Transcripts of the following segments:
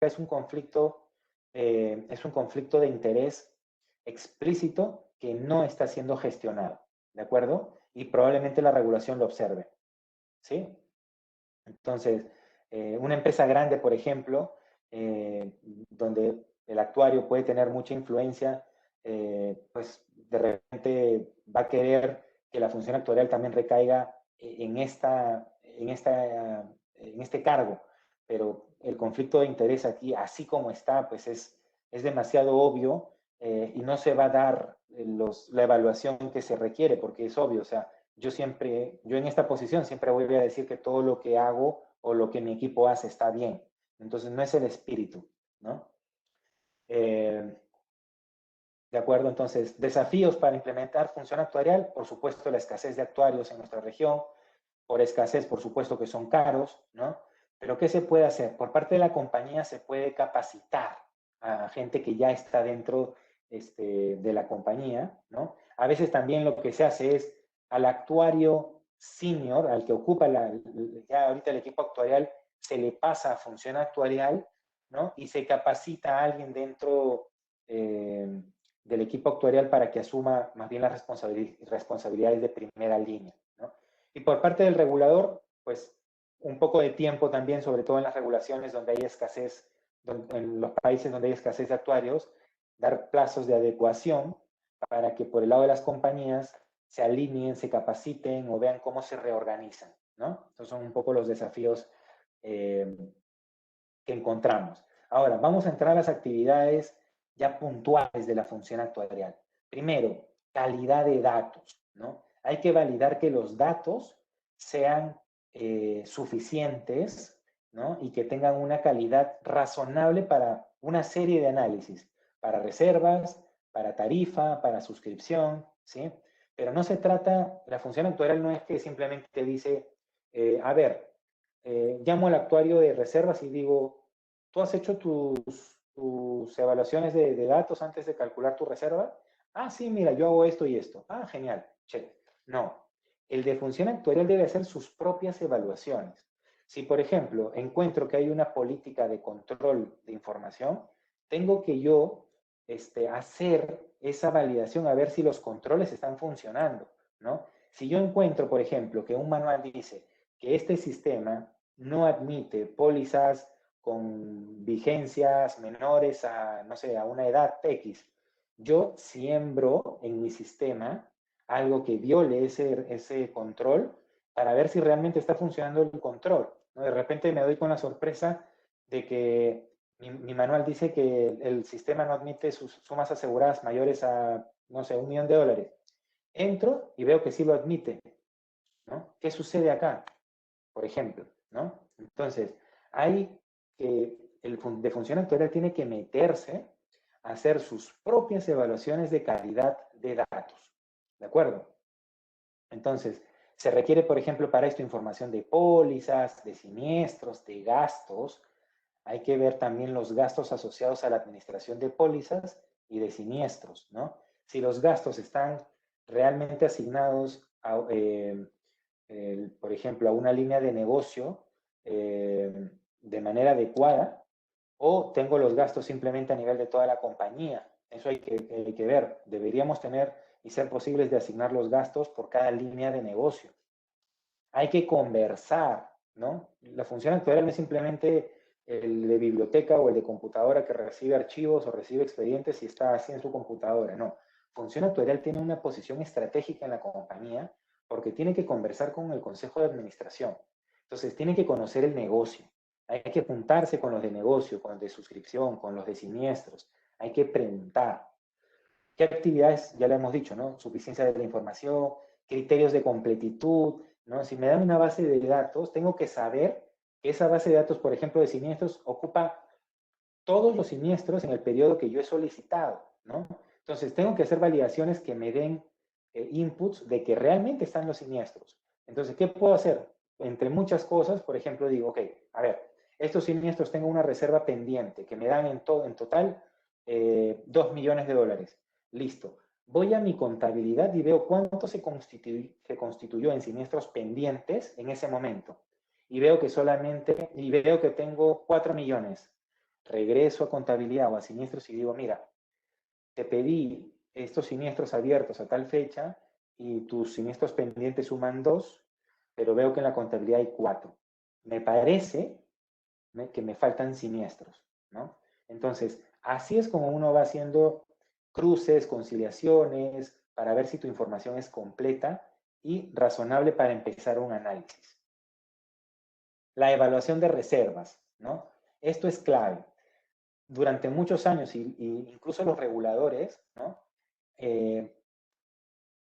es un conflicto de interés explícito que no está siendo gestionado, ¿de acuerdo? Y probablemente la regulación lo observe, ¿sí? Entonces, una empresa grande, por ejemplo, donde el actuario puede tener mucha influencia, pues de repente va a querer que la función actuarial también recaiga en este cargo, pero el conflicto de interés aquí, así como está, pues es demasiado obvio, y no se va a dar la evaluación que se requiere, porque es obvio, o sea, yo en esta posición siempre voy a decir que todo lo que hago o lo que mi equipo hace está bien. Entonces no es el espíritu, ¿no? Eh, ¿De acuerdo? Entonces, desafíos para implementar función actuarial, por supuesto la escasez de actuarios en nuestra región, por escasez, por supuesto que son caros, ¿no? Pero ¿qué se puede hacer? Por parte de la compañía se puede capacitar a gente que ya está dentro de la compañía, ¿no? A veces también lo que se hace es al actuario senior, al que ocupa ya ahorita el equipo actuarial, se le pasa a función actuarial, ¿no? Y se capacita a alguien dentro del equipo actuarial para que asuma más bien las responsabilidades de primera línea, ¿no? Y por parte del regulador, pues un poco de tiempo también, sobre todo en las regulaciones donde hay escasez, en los países donde hay escasez de actuarios, dar plazos de adecuación para que por el lado de las compañías se alineen, se capaciten o vean cómo se reorganizan, ¿no? Estos son un poco los desafíos que encontramos. Ahora, vamos a entrar a las actividades ya puntuales de la función actuarial. Primero, calidad de datos, ¿no? Hay que validar que los datos sean suficientes, ¿no? Y que tengan una calidad razonable para una serie de análisis, para reservas, para tarifa, para suscripción, ¿sí? Pero no se trata, la función actuarial no es que simplemente dice, a ver, llamo al actuario de reservas y digo, ¿tú has hecho tus evaluaciones de datos antes de calcular tu reserva? Ah, sí, mira, yo hago esto y esto. Ah, genial, check. No, el de función actuarial debe hacer sus propias evaluaciones. Si, por ejemplo, encuentro que hay una política de control de información, tengo que yo hacer esa validación a ver si los controles están funcionando, ¿no? Si yo encuentro, por ejemplo, que un manual dice que este sistema no admite pólizas con vigencias menores a, no sé, a una edad X, yo siembro en mi sistema algo que viole ese control para ver si realmente está funcionando el control, ¿no? De repente me doy con la sorpresa de que mi manual dice que el sistema no admite sus sumas aseguradas mayores a, no sé, $1.000.000. Entro y veo que sí lo admite, ¿no? ¿Qué sucede acá? Por ejemplo, ¿no? Entonces, hay que, el de función actuarial tiene que meterse a hacer sus propias evaluaciones de calidad de datos, ¿de acuerdo? Entonces, se requiere, por ejemplo, para esto información de pólizas, de siniestros, de gastos. Hay que ver también los gastos asociados a la administración de pólizas y de siniestros, ¿no? Si los gastos están realmente asignados a, por ejemplo, a una línea de negocio de manera adecuada, o tengo los gastos simplemente a nivel de toda la compañía. Eso hay que ver. Deberíamos tener y ser posibles de asignar los gastos por cada línea de negocio. Hay que conversar, ¿no? La función actuarial no es simplemente el de biblioteca o el de computadora que recibe archivos o recibe expedientes y está así en su computadora, no. Función actuarial tiene una posición estratégica en la compañía porque tiene que conversar con el consejo de administración. Entonces, tiene que conocer el negocio. Hay que juntarse con los de negocio, con los de suscripción, con los de siniestros. Hay que preguntar. ¿Qué actividades? Ya lo hemos dicho, ¿no? Suficiencia de la información, criterios de completitud, ¿no? Si me dan una base de datos, tengo que saber que esa base de datos, por ejemplo, de siniestros, ocupa todos los siniestros en el periodo que yo he solicitado, ¿no? Entonces, tengo que hacer validaciones que me den inputs de que realmente están los siniestros. Entonces, ¿qué puedo hacer? Entre muchas cosas, por ejemplo, digo, ok, a ver, estos siniestros tengo una reserva pendiente que me dan en total $2.000.000. Listo. Voy a mi contabilidad y veo cuánto se constituyó en siniestros pendientes en ese momento. Y veo que tengo 4 millones. regreso a contabilidad o a siniestros y digo, mira, te pedí estos siniestros abiertos a tal fecha y tus siniestros pendientes suman 2, pero veo que en la contabilidad hay 4. Me parece que me faltan siniestros, ¿no? Entonces, así es como uno va haciendo cruces, conciliaciones, para ver si tu información es completa y razonable para empezar un análisis. La evaluación de reservas, ¿no? Esto es clave. Durante muchos años, y incluso los reguladores, ¿no?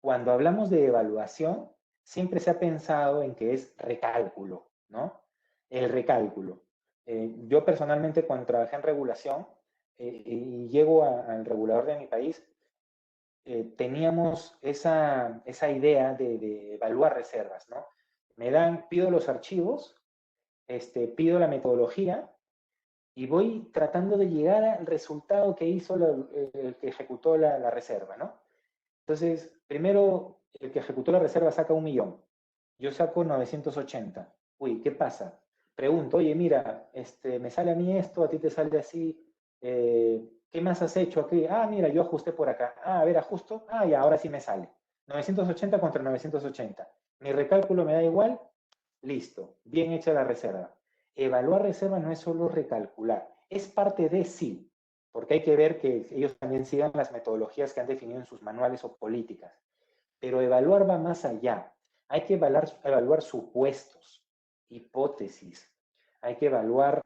Cuando hablamos de evaluación, siempre se ha pensado en que es recálculo, ¿no? El recálculo. Yo personalmente cuando trabajé en regulación y llego al regulador de mi país, teníamos esa idea de evaluar reservas, ¿no? Pido los archivos, pido la metodología y voy tratando de llegar al resultado que hizo el que ejecutó la reserva, ¿no? Entonces, primero, el que ejecutó la reserva saca 1.000.000. Yo saco 980. Uy, ¿qué pasa? Pregunto, oye, mira, me sale a mí esto, a ti te sale así. ¿Qué más has hecho aquí? Ah, mira, yo ajusté por acá. Ah, a ver, ajusto. Ah, ya, ahora sí me sale. 980 contra 980. Mi recálculo me da igual. Listo. Bien hecha la reserva. Evaluar reserva no es solo recalcular. Es parte de sí, porque hay que ver que ellos también sigan las metodologías que han definido en sus manuales o políticas. Pero evaluar va más allá. Hay que evaluar supuestos, hipótesis. Hay que evaluar,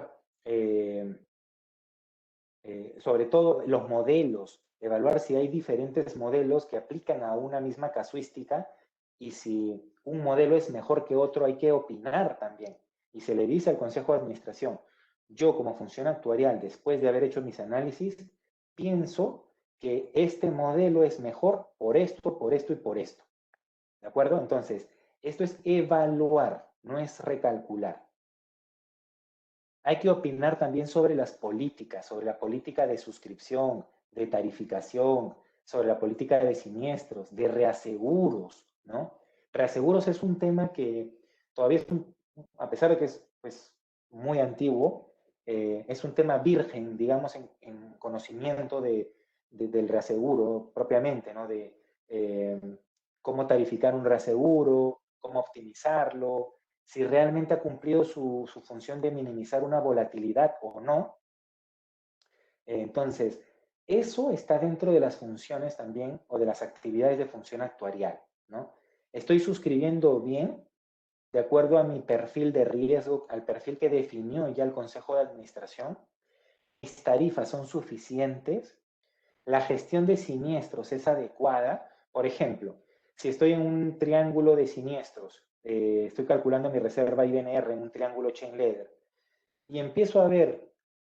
sobre todo, los modelos. Evaluar si hay diferentes modelos que aplican a una misma casuística y si un modelo es mejor que otro, hay que opinar también. Y se le dice al Consejo de Administración, yo como función actuarial, después de haber hecho mis análisis, pienso que este modelo es mejor por esto, por esto y por esto. ¿De acuerdo? Entonces, esto es evaluar, no es recalcular. Hay que opinar también sobre las políticas, sobre la política de suscripción, de tarificación, sobre la política de siniestros, de reaseguros, ¿no? Reaseguros es un tema que todavía es, a pesar de que es pues, muy antiguo, es un tema virgen, digamos, en conocimiento del reaseguro propiamente, ¿no? Eh, cómo tarificar un reaseguro, cómo optimizarlo, si realmente ha cumplido su función de minimizar una volatilidad o no. Entonces, eso está dentro de las funciones también o de las actividades de función actuarial, ¿no? Estoy suscribiendo bien de acuerdo a mi perfil de riesgo, al perfil que definió ya el Consejo de Administración. Mis tarifas son suficientes, la gestión de siniestros es adecuada. Por ejemplo, si estoy en un triángulo de siniestros, estoy calculando mi reserva IBNR en un triángulo chain leader, y empiezo a ver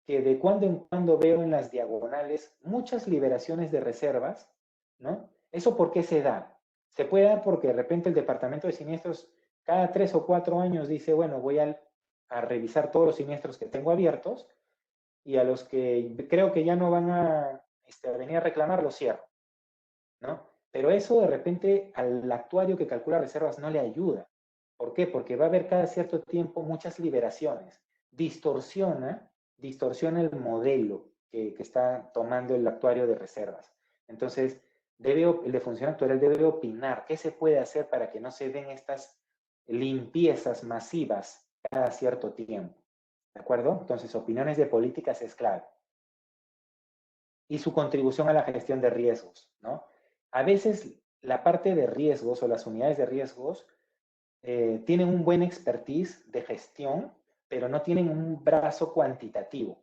que de cuando en cuando veo en las diagonales muchas liberaciones de reservas, ¿no? ¿Eso por qué se da? Se puede dar porque de repente el departamento de siniestros cada 3 o 4 años dice, bueno, voy a revisar todos los siniestros que tengo abiertos y a los que creo que ya no van a venir a reclamar, los cierro, ¿no? Pero eso de repente al actuario que calcula reservas no le ayuda. ¿Por qué? Porque va a haber cada cierto tiempo muchas liberaciones. Distorsiona el modelo que está tomando el actuario de reservas. Entonces, el de función actuarial debe opinar qué se puede hacer para que no se den estas limpiezas masivas cada cierto tiempo. ¿De acuerdo? Entonces, opiniones de políticas es clave. Y su contribución a la gestión de riesgos, ¿no? A veces la parte de riesgos o las unidades de riesgos tienen un buen expertise de gestión, pero no tienen un brazo cuantitativo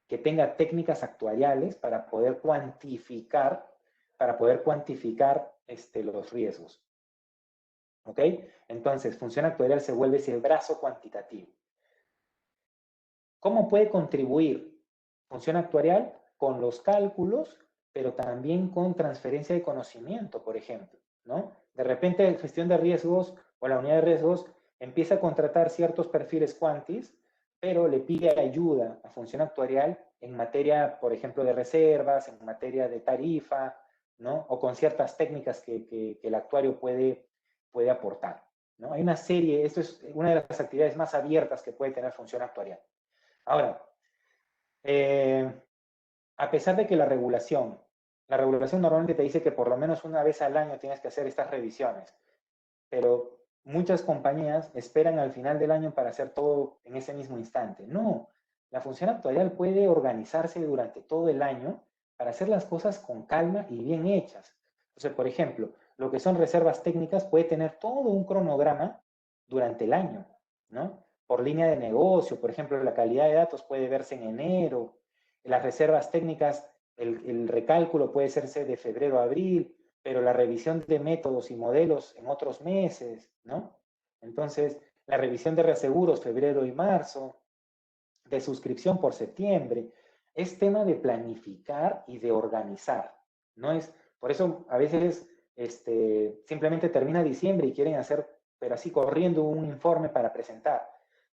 que tenga técnicas actuariales para poder cuantificar los riesgos. ¿Ok? Entonces, función actuarial se vuelve ese brazo cuantitativo. ¿Cómo puede contribuir función actuarial? Con los cálculos, pero también con transferencia de conocimiento, por ejemplo, ¿no? De repente, gestión de riesgos o la unidad de riesgos empieza a contratar ciertos perfiles quantis, pero le pide ayuda a función actuarial en materia, por ejemplo, de reservas, en materia de tarifa, ¿no? O con ciertas técnicas que el actuario puede aportar, ¿no? Hay una serie, esto es una de las actividades más abiertas que puede tener función actuarial. Ahora, Eh, a pesar de que la regulación normalmente te dice que por lo menos una vez al año tienes que hacer estas revisiones, pero muchas compañías esperan al final del año para hacer todo en ese mismo instante. No, la función actuarial puede organizarse durante todo el año para hacer las cosas con calma y bien hechas. Entonces, por ejemplo, lo que son reservas técnicas puede tener todo un cronograma durante el año, ¿no? Por línea de negocio, por ejemplo, la calidad de datos puede verse en enero, las reservas técnicas, el recálculo puede hacerse de febrero a abril, pero la revisión de métodos y modelos en otros meses, ¿no? Entonces, la revisión de reaseguros febrero y marzo, de suscripción por septiembre, es tema de planificar y de organizar, no es, por eso a veces simplemente termina diciembre y quieren hacer, pero así corriendo un informe para presentar.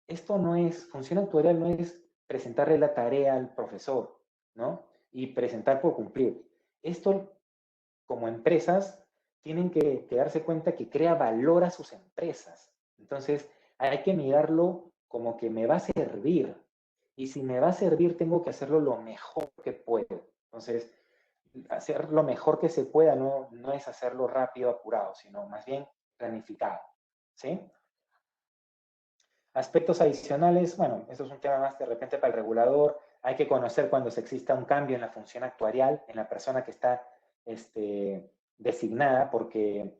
Esto no es, función actuarial no es presentarle la tarea al profesor, ¿no? Y presentar por cumplir. Esto como empresas tienen que darse cuenta que crea valor a sus empresas. Entonces, hay que mirarlo como que me va a servir. Y si me va a servir, tengo que hacerlo lo mejor que puedo. Entonces, hacer lo mejor que se pueda no es hacerlo rápido, apurado, sino más bien planificado. ¿Sí? Aspectos adicionales, bueno, eso es un tema más de repente para el regulador. Hay que conocer cuando se exista un cambio en la función actuarial, en la persona que está designada, porque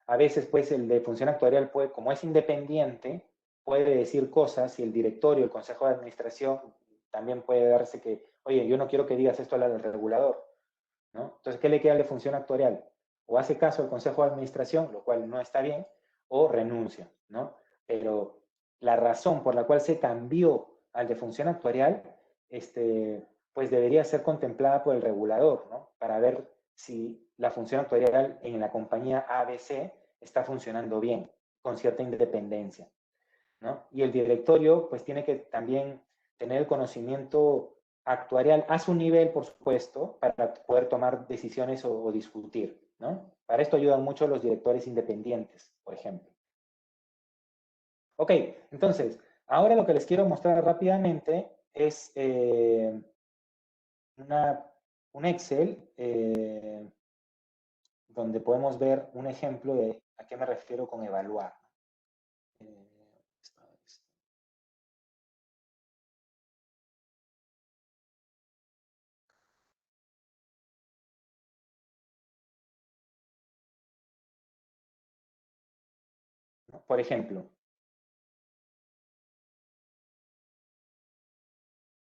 a veces pues el de función actuarial puede, como es independiente, puede decir cosas y el directorio, el consejo de administración también puede darse que, oye, yo no quiero que digas esto al regulador, ¿no? Entonces, ¿qué le queda de función actuarial? O hace caso al consejo de administración, lo cual no está bien, o renuncia, ¿no? Pero la razón por la cual se cambió al de función actuarial, pues debería ser contemplada por el regulador, ¿no? Para ver si la función actuarial en la compañía ABC está funcionando bien, con cierta independencia, ¿no? Y el directorio, pues tiene que también tener el conocimiento actuarial a su nivel, por supuesto, para poder tomar decisiones o discutir, ¿no? Para esto ayudan mucho los directores independientes, por ejemplo. Ok, entonces, ahora lo que les quiero mostrar rápidamente es un Excel donde podemos ver un ejemplo de a qué me refiero con evaluar. Eh, ¿no? Por ejemplo,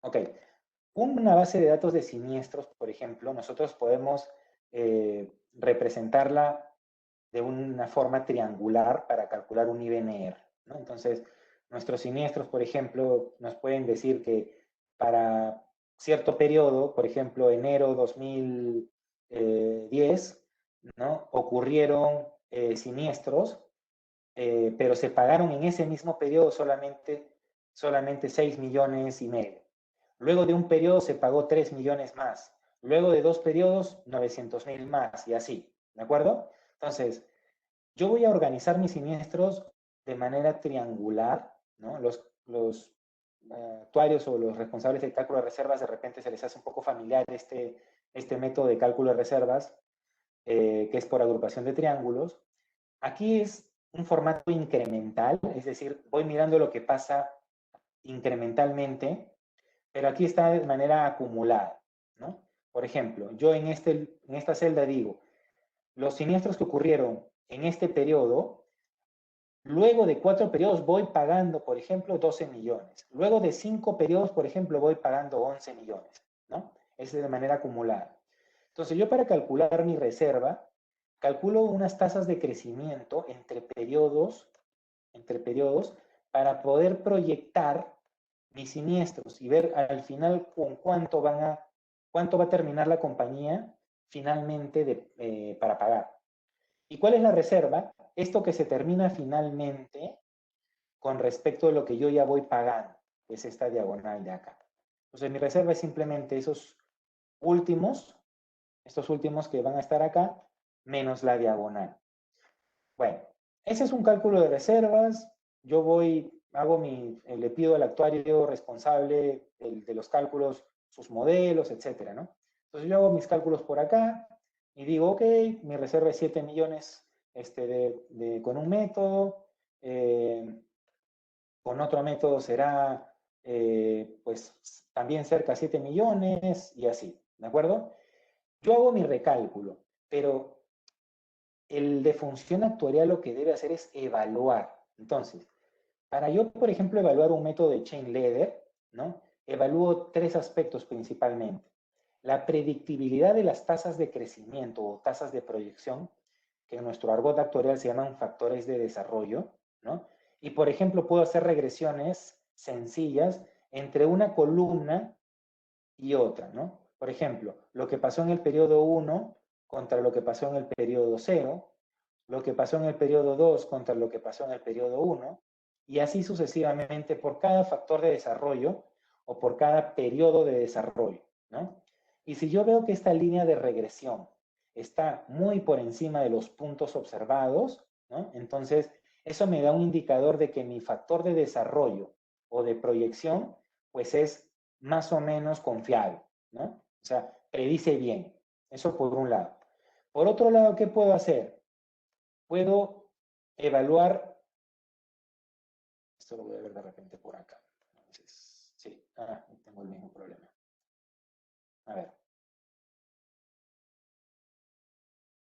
ok, una base de datos de siniestros, por ejemplo, nosotros podemos representarla de una forma triangular para calcular un IBNR, ¿no? Entonces, nuestros siniestros, por ejemplo, nos pueden decir que para cierto periodo, por ejemplo, enero 2010, ¿no? Ocurrieron siniestros, pero se pagaron en ese mismo periodo solamente 6 millones y medio. Luego de un periodo se pagó 3 millones más. Luego de dos periodos, 900,000 más y así. ¿De acuerdo? Entonces, yo voy a organizar mis siniestros de manera triangular, ¿no? Los actuarios o los responsables del cálculo de reservas de repente se les hace un poco familiar este método de cálculo de reservas, que es por agrupación de triángulos. Aquí es un formato incremental, es decir, voy mirando lo que pasa incrementalmente, pero aquí está de manera acumulada, ¿no? Por ejemplo, yo en esta celda digo, los siniestros que ocurrieron en este periodo, luego de 4 periodos voy pagando, por ejemplo, 12 millones. Luego de 5 periodos, por ejemplo, voy pagando 11 millones, ¿no? Es de manera acumulada. Entonces, yo para calcular mi reserva, calculo unas tasas de crecimiento entre periodos, para poder proyectar mis siniestros y ver al final con cuánto va a terminar la compañía finalmente para pagar. ¿Y cuál es la reserva? Esto que se termina finalmente con respecto a lo que yo ya voy pagando, que es esta diagonal de acá. Entonces mi reserva es simplemente últimos, estos últimos que van a estar acá, menos la diagonal. Bueno, ese es un cálculo de reservas. Yo voy le pido al actuario responsable de los cálculos, sus modelos, etcétera, ¿no? Entonces yo hago mis cálculos por acá y digo, ok, mi reserva es 7 millones con un método, con otro método será pues también cerca de 7 millones y así, ¿de acuerdo? Yo hago mi recálculo, pero el de función actuarial lo que debe hacer es evaluar. Entonces, para yo, por ejemplo, evaluar un método de chain leader, ¿no? Evalúo tres aspectos principalmente. La predictibilidad de las tasas de crecimiento o tasas de proyección, que en nuestro argot actuarial se llaman factores de desarrollo, ¿no? Y, por ejemplo, puedo hacer regresiones sencillas entre una columna y otra, ¿no? Por ejemplo, lo que pasó en el periodo 1 contra lo que pasó en el periodo 0, lo que pasó en el periodo 2 contra lo que pasó en el periodo 1, y así sucesivamente por cada factor de desarrollo o por cada periodo de desarrollo, ¿no? Y si yo veo que esta línea de regresión está muy por encima de los puntos observados, ¿no? Entonces, eso me da un indicador de que mi factor de desarrollo o de proyección, pues es más o menos confiable, ¿no? O sea, predice bien. Eso por un lado. Por otro lado, ¿qué puedo hacer? Puedo evaluar, esto lo voy a ver de repente por acá. Entonces, sí, tengo el mismo problema. A ver,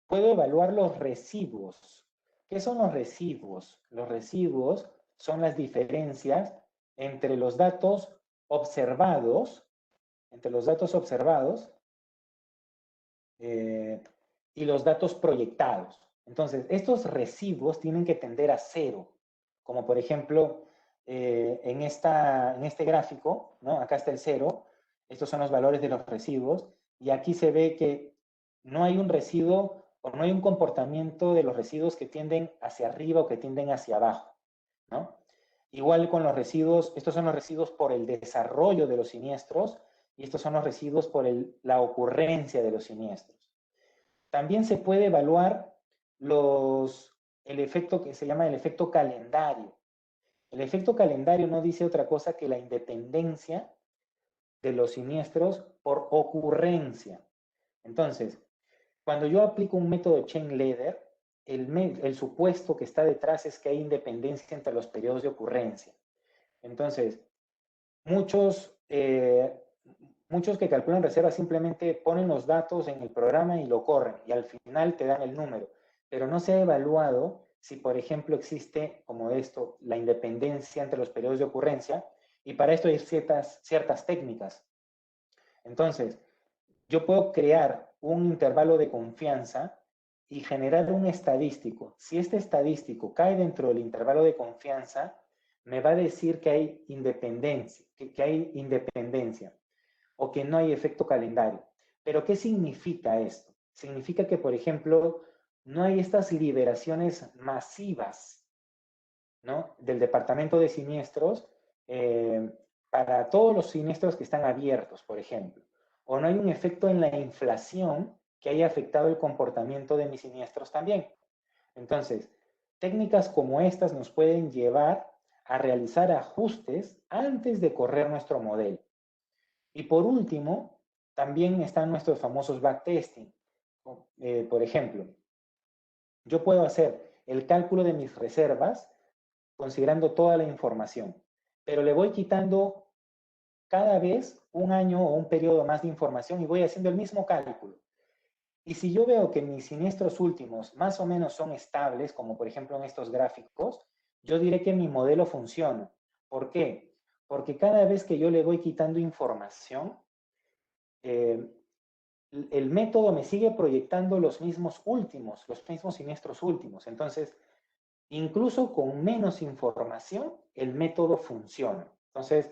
puedo evaluar los residuos. ¿Qué son los residuos? Los residuos son las diferencias entre los datos observados, entre los datos observados eh, y los datos proyectados. Entonces, estos residuos tienen que tender a cero, como por ejemplo en este gráfico, ¿no? Acá está el cero, estos son los valores de los residuos, y aquí se ve que no hay un residuo o no hay un comportamiento de los residuos que tienden hacia arriba o que tienden hacia abajo, ¿no? Igual con los residuos, estos son los residuos por el desarrollo de los siniestros y estos son los residuos por la ocurrencia de los siniestros. También se puede evaluar el efecto que se llama el efecto calendario. El efecto calendario no dice otra cosa que la independencia de los siniestros por ocurrencia. Entonces, cuando yo aplico un método chain leader, el supuesto que está detrás es que hay independencia entre los periodos de ocurrencia. Entonces, muchos, muchos que calculan reservas simplemente ponen los datos en el programa y lo corren y al final te dan el número, pero no se ha evaluado si, por ejemplo, existe como esto, la independencia entre los periodos de ocurrencia y para esto hay ciertas técnicas. Entonces, yo puedo crear un intervalo de confianza y generar un estadístico. Si este estadístico cae dentro del intervalo de confianza, me va a decir que hay independencia, que hay independencia o que no hay efecto calendario. Pero ¿qué significa esto? Significa que, por ejemplo, no hay estas liberaciones masivas, ¿no? Del departamento de siniestros para todos los siniestros que están abiertos, por ejemplo. O no hay un efecto en la inflación que haya afectado el comportamiento de mis siniestros también. Entonces, técnicas como estas nos pueden llevar a realizar ajustes antes de correr nuestro modelo. Y por último, también están nuestros famosos backtesting. Por ejemplo, yo puedo hacer el cálculo de mis reservas considerando toda la información, pero le voy quitando cada vez un año o un periodo más de información y voy haciendo el mismo cálculo. Y si yo veo que mis siniestros últimos más o menos son estables, como por ejemplo en estos gráficos, yo diré que mi modelo funciona. ¿Por qué? Porque cada vez que yo le voy quitando información, eh, el método me sigue proyectando los mismos siniestros últimos. Entonces, incluso con menos información, el método funciona. Entonces,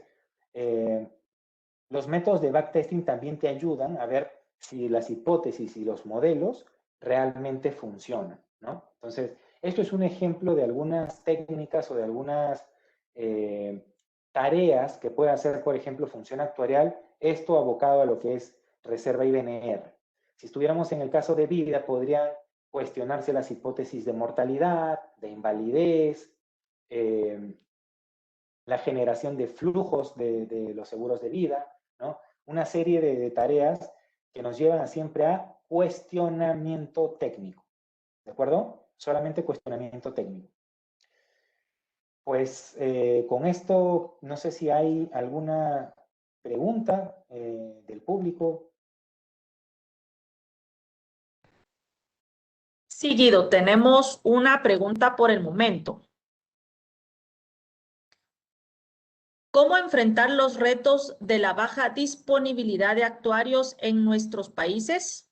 los métodos de backtesting también te ayudan a ver si las hipótesis y los modelos realmente funcionan, ¿no? Entonces, esto es un ejemplo de algunas técnicas o de algunas tareas que puede hacer, por ejemplo, función actuarial, esto abocado a lo que es reserva IBNR. Si estuviéramos en el caso de vida, podrían cuestionarse las hipótesis de mortalidad, de invalidez, la generación de flujos de los seguros de vida, ¿no? Una serie de tareas que nos llevan a siempre a cuestionamiento técnico, ¿de acuerdo? Solamente cuestionamiento técnico. Pues con esto, no sé si hay alguna pregunta del público. Sí, Guido, tenemos una pregunta por el momento. ¿Cómo enfrentar los retos de la baja disponibilidad de actuarios en nuestros países?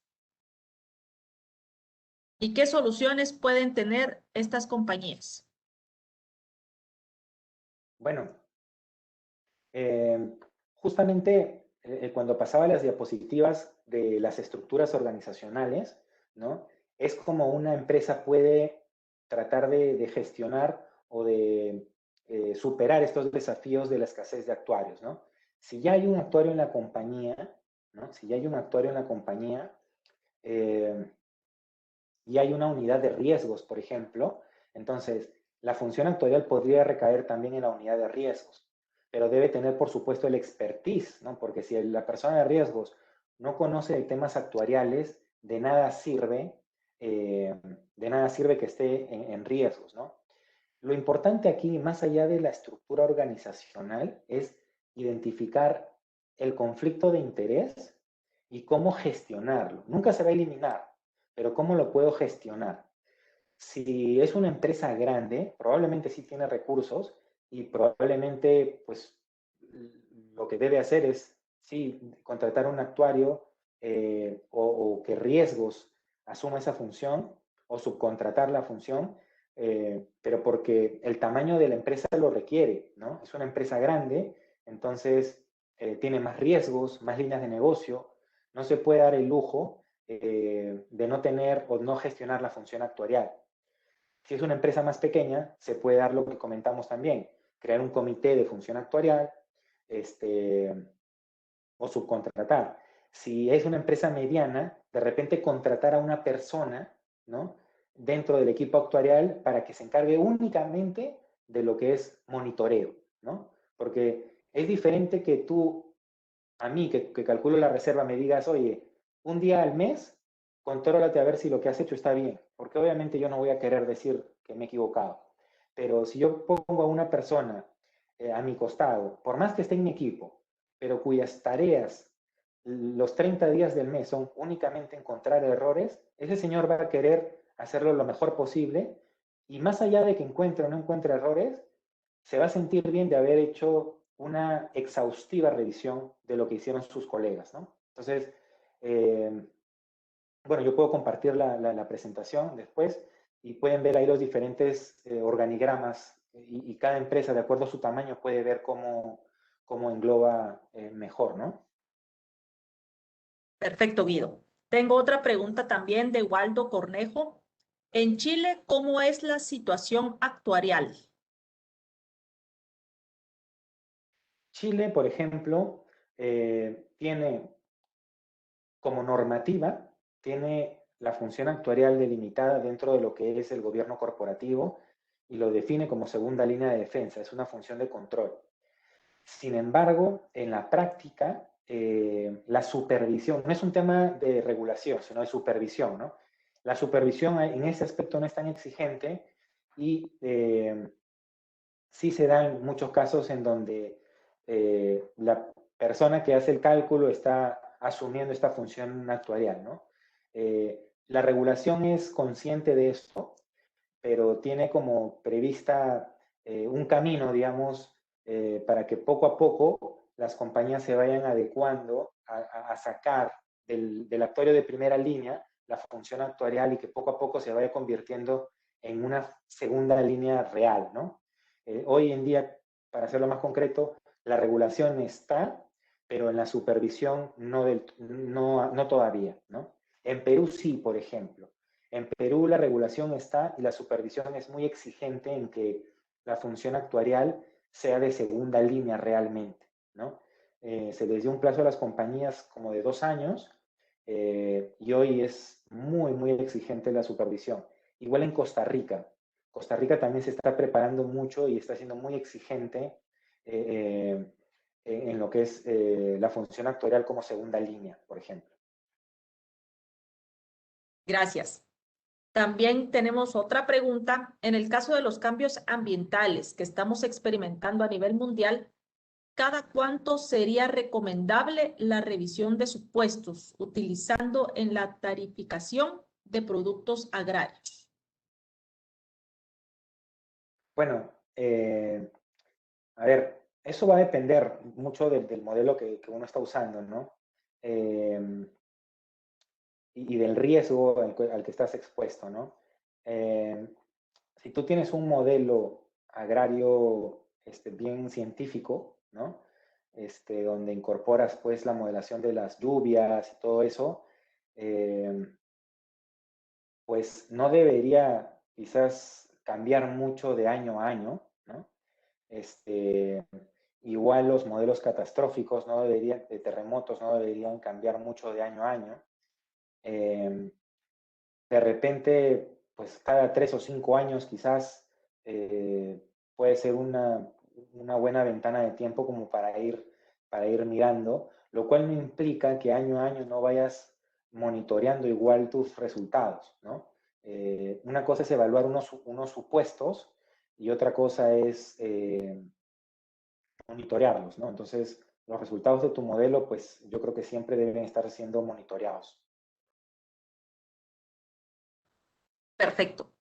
¿Y qué soluciones pueden tener estas compañías? Bueno, justamente cuando pasaba las diapositivas de las estructuras organizacionales, ¿no? Es como una empresa puede tratar de gestionar o de superar estos desafíos de la escasez de actuarios, ¿no? Si ya hay un actuario en la compañía, ¿no? Si ya hay un actuario en la compañía eh, y hay una unidad de riesgos, por ejemplo, entonces la función actuarial podría recaer también en la unidad de riesgos, pero debe tener, por supuesto, el expertise, ¿no? Porque si la persona de riesgos no conoce de temas actuariales, de nada sirve que esté en riesgos, ¿no? Lo importante aquí, más allá de la estructura organizacional, es identificar el conflicto de interés y cómo gestionarlo. Nunca se va a eliminar, pero cómo lo puedo gestionar. Si es una empresa grande, probablemente sí tiene recursos y probablemente, pues, lo que debe hacer es, sí, contratar un actuario o que riesgos asuma esa función o subcontratar la función, pero porque el tamaño de la empresa lo requiere, ¿no? Es una empresa grande, entonces tiene más riesgos, más líneas de negocio, no se puede dar el lujo de no tener o no gestionar la función actuarial. Si es una empresa más pequeña, se puede dar lo que comentamos también, crear un comité de función actuarial o subcontratar. Si es una empresa mediana, de repente contratar a una persona, ¿no? Dentro del equipo actuarial para que se encargue únicamente de lo que es monitoreo, ¿no? Porque es diferente que tú, a mí, que calculo la reserva, me digas, oye, un día al mes, contrólate a ver si lo que has hecho está bien, porque obviamente yo no voy a querer decir que me he equivocado. Pero si yo pongo a una persona a mi costado, por más que esté en mi equipo, pero cuyas tareas los 30 días del mes son únicamente encontrar errores, ese señor va a querer hacerlo lo mejor posible y más allá de que encuentre o no encuentre errores, se va a sentir bien de haber hecho una exhaustiva revisión de lo que hicieron sus colegas, ¿no? Entonces, bueno, yo puedo compartir la presentación después y pueden ver ahí los diferentes organigramas y cada empresa, de acuerdo a su tamaño, puede ver cómo engloba mejor, ¿no? Perfecto, Guido. Tengo otra pregunta también de Waldo Cornejo. En Chile, ¿cómo es la situación actuarial? Chile, por ejemplo, tiene como normativa, tiene la función actuarial delimitada dentro de lo que es el gobierno corporativo y lo define como segunda línea de defensa, es una función de control. Sin embargo, en la práctica, la supervisión, no es un tema de regulación, sino de supervisión, ¿no? La supervisión en ese aspecto no es tan exigente y sí se dan muchos casos en donde la persona que hace el cálculo está asumiendo esta función actuarial, ¿no? La regulación es consciente de esto, pero tiene como prevista un camino, digamos, para que poco a poco las compañías se vayan adecuando a sacar del actuario de primera línea la función actuarial y que poco a poco se vaya convirtiendo en una segunda línea real, ¿no? Hoy en día, para hacerlo más concreto, la regulación está, pero en la supervisión no todavía, ¿no? En Perú sí, por ejemplo. En Perú la regulación está y la supervisión es muy exigente en que la función actuarial sea de segunda línea realmente, ¿no? Se les dio un plazo a las compañías como de 2 años y hoy es muy exigente la supervisión. Igual en Costa Rica. Costa Rica también se está preparando mucho y está siendo muy exigente en lo que es la función actuarial como segunda línea, por ejemplo. Gracias. También tenemos otra pregunta. En el caso de los cambios ambientales que estamos experimentando a nivel mundial, ¿cada cuánto sería recomendable la revisión de supuestos utilizando en la tarificación de productos agrarios? Bueno, a ver, eso va a depender mucho del modelo que uno está usando, ¿no? Y del riesgo al que estás expuesto, ¿no? Si tú tienes un modelo agrario bien científico, ¿no? Donde incorporas pues la modelación de las lluvias y todo eso, pues no debería quizás cambiar mucho de año a año, ¿no? Igual los modelos catastróficos no deberían, de terremotos no deberían cambiar mucho de año a año. De repente, pues cada 3 o 5 años quizás puede ser una buena ventana de tiempo como para ir mirando, lo cual no implica que año a año no vayas monitoreando igual tus resultados, ¿no? Una cosa es evaluar unos supuestos y otra cosa es monitorearlos, ¿no? Entonces, los resultados de tu modelo, pues yo creo que siempre deben estar siendo monitoreados. Perfecto.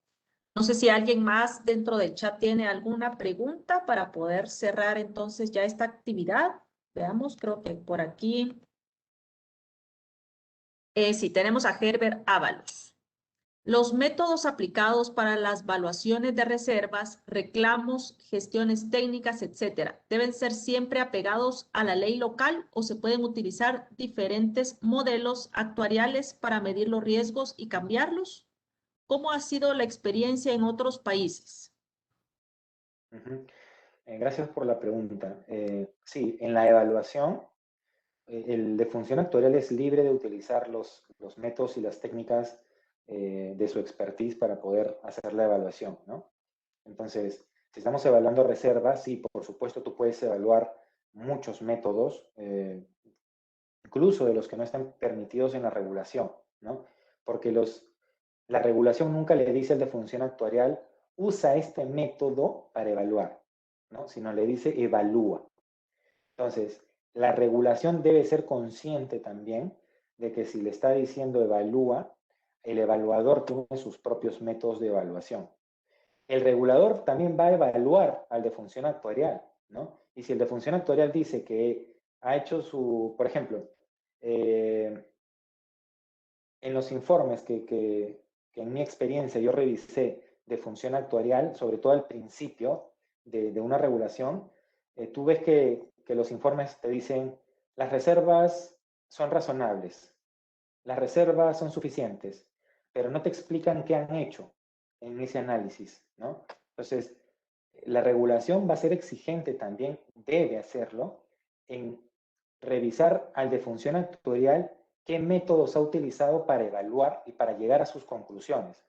No sé si alguien más dentro del chat tiene alguna pregunta para poder cerrar entonces ya esta actividad. Veamos, creo que por aquí. Sí, tenemos a Herbert Ábalos. Los métodos aplicados para las evaluaciones de reservas, reclamos, gestiones técnicas, etcétera, ¿deben ser siempre apegados a la ley local o se pueden utilizar diferentes modelos actuariales para medir los riesgos y cambiarlos? ¿Cómo ha sido la experiencia en otros países? Gracias por la pregunta. Sí, en la evaluación, el de función actuarial es libre de utilizar los métodos y las técnicas de su expertise para poder hacer la evaluación, ¿no? Entonces, si estamos evaluando reservas, sí, por supuesto, tú puedes evaluar muchos métodos, incluso de los que no están permitidos en la regulación, ¿no? Porque la regulación nunca le dice al de función actuarial, usa este método para evaluar, ¿no? Sino le dice evalúa. Entonces, la regulación debe ser consciente también de que si le está diciendo evalúa, el evaluador tiene sus propios métodos de evaluación. El regulador también va a evaluar al de función actuarial, ¿no? Y si el de función actuarial dice que ha hecho por ejemplo, en los informes que en mi experiencia yo revisé de función actuarial, sobre todo al principio de una regulación, tú ves que los informes te dicen las reservas son razonables, las reservas son suficientes, pero no te explican qué han hecho en ese análisis, ¿no? Entonces, la regulación va a ser exigente también, debe hacerlo, en revisar al de función actuarial qué métodos ha utilizado para evaluar y para llegar a sus conclusiones.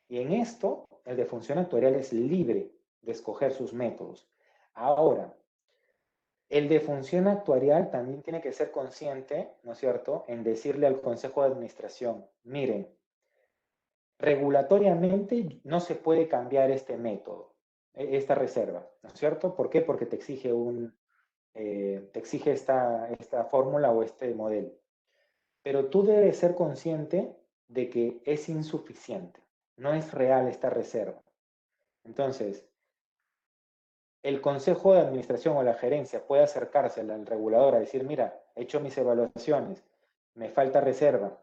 Y en esto, el de función actuarial es libre de escoger sus métodos. Ahora, el de función actuarial también tiene que ser consciente, ¿no es cierto?, en decirle al Consejo de Administración, miren, regulatoriamente no se puede cambiar este método, esta reserva, ¿no es cierto? ¿Por qué? Porque te exige esta fórmula o este modelo. Pero tú debes ser consciente de que es insuficiente, no es real esta reserva. Entonces, el consejo de administración o la gerencia puede acercarse al regulador a decir, mira, he hecho mis evaluaciones, me falta reserva,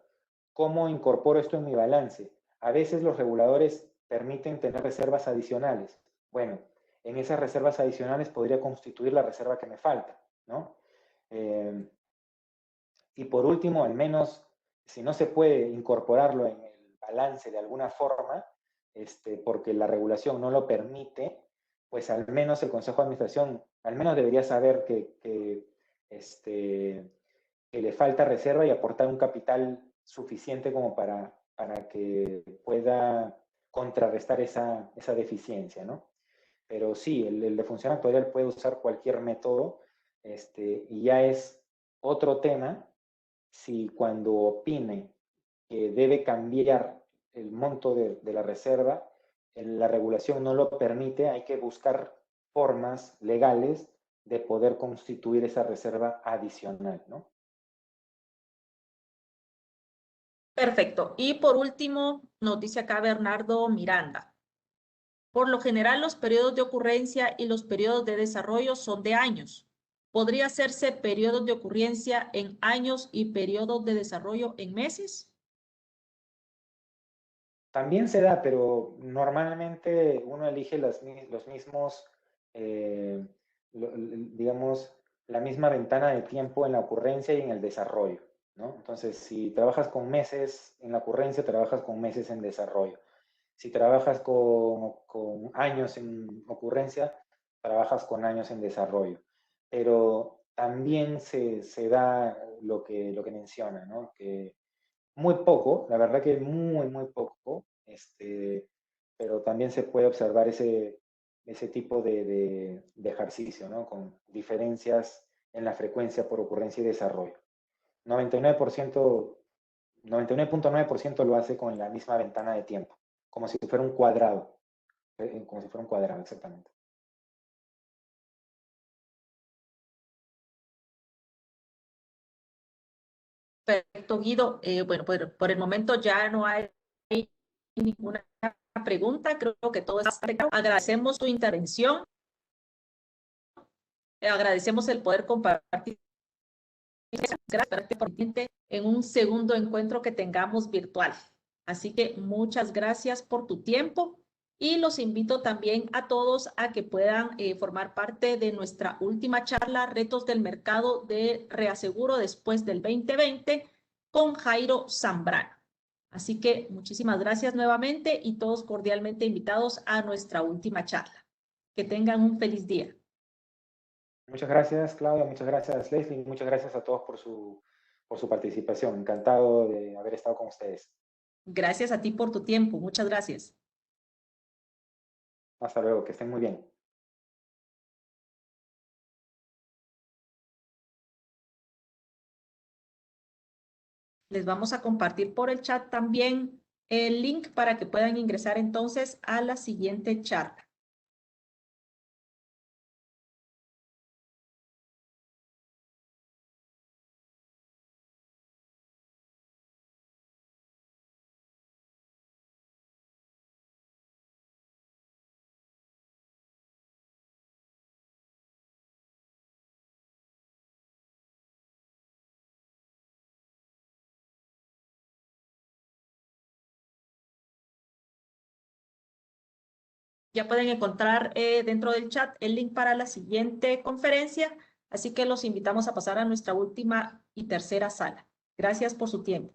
¿cómo incorporo esto en mi balance? A veces los reguladores permiten tener reservas adicionales. Bueno, en esas reservas adicionales podría constituir la reserva que me falta, ¿no? Y por último, al menos, si no se puede incorporarlo en el balance de alguna forma, porque la regulación no lo permite, pues al menos el Consejo de Administración, al menos debería saber que le falta reserva y aportar un capital suficiente como para que pueda contrarrestar esa deficiencia, ¿no? Pero sí, el de función actuarial puede usar cualquier método, y ya es otro tema si cuando opine que debe cambiar el monto de la reserva, la regulación no lo permite, hay que buscar formas legales de poder constituir esa reserva adicional, ¿no? Perfecto. Y por último, nos dice acá Bernardo Miranda. Por lo general, los periodos de ocurrencia y los periodos de desarrollo son de años. ¿Podría hacerse periodos de ocurrencia en años y periodos de desarrollo en meses? También se da, pero normalmente uno elige los mismos, digamos, la misma ventana de tiempo en la ocurrencia y en el desarrollo, ¿no? Entonces, si trabajas con meses en la ocurrencia, trabajas con meses en desarrollo. Si trabajas con años en ocurrencia, trabajas con años en desarrollo. Pero también se da lo que menciona, ¿no? Que muy poco, la verdad que muy poco, pero también se puede observar ese tipo de ejercicio, ¿no? Con diferencias en la frecuencia por ocurrencia y desarrollo. 99%, 99.9% lo hace con la misma ventana de tiempo, como si fuera un cuadrado, como si fuera un cuadrado, exactamente. Perfecto, Guido. Bueno, por el momento ya no hay ninguna pregunta. Creo que todo está claro. Agradecemos tu intervención. Agradecemos el poder compartir. Gracias por en un segundo encuentro que tengamos virtual. Así que muchas gracias por tu tiempo y los invito también a todos a que puedan formar parte de nuestra última charla, Retos del Mercado de Reaseguro después del 2020 con Jairo Zambrano. Así que muchísimas gracias nuevamente y todos cordialmente invitados a nuestra última charla. Que tengan un feliz día. Muchas gracias, Claudia, muchas gracias, Leslie, muchas gracias a todos por su participación. Encantado de haber estado con ustedes. Gracias a ti por tu tiempo. Muchas gracias. Hasta luego, que estén muy bien. Les vamos a compartir por el chat también el link para que puedan ingresar entonces a la siguiente charla. Ya pueden encontrar dentro del chat el link para la siguiente conferencia, así que los invitamos a pasar a nuestra última y tercera sala. Gracias por su tiempo.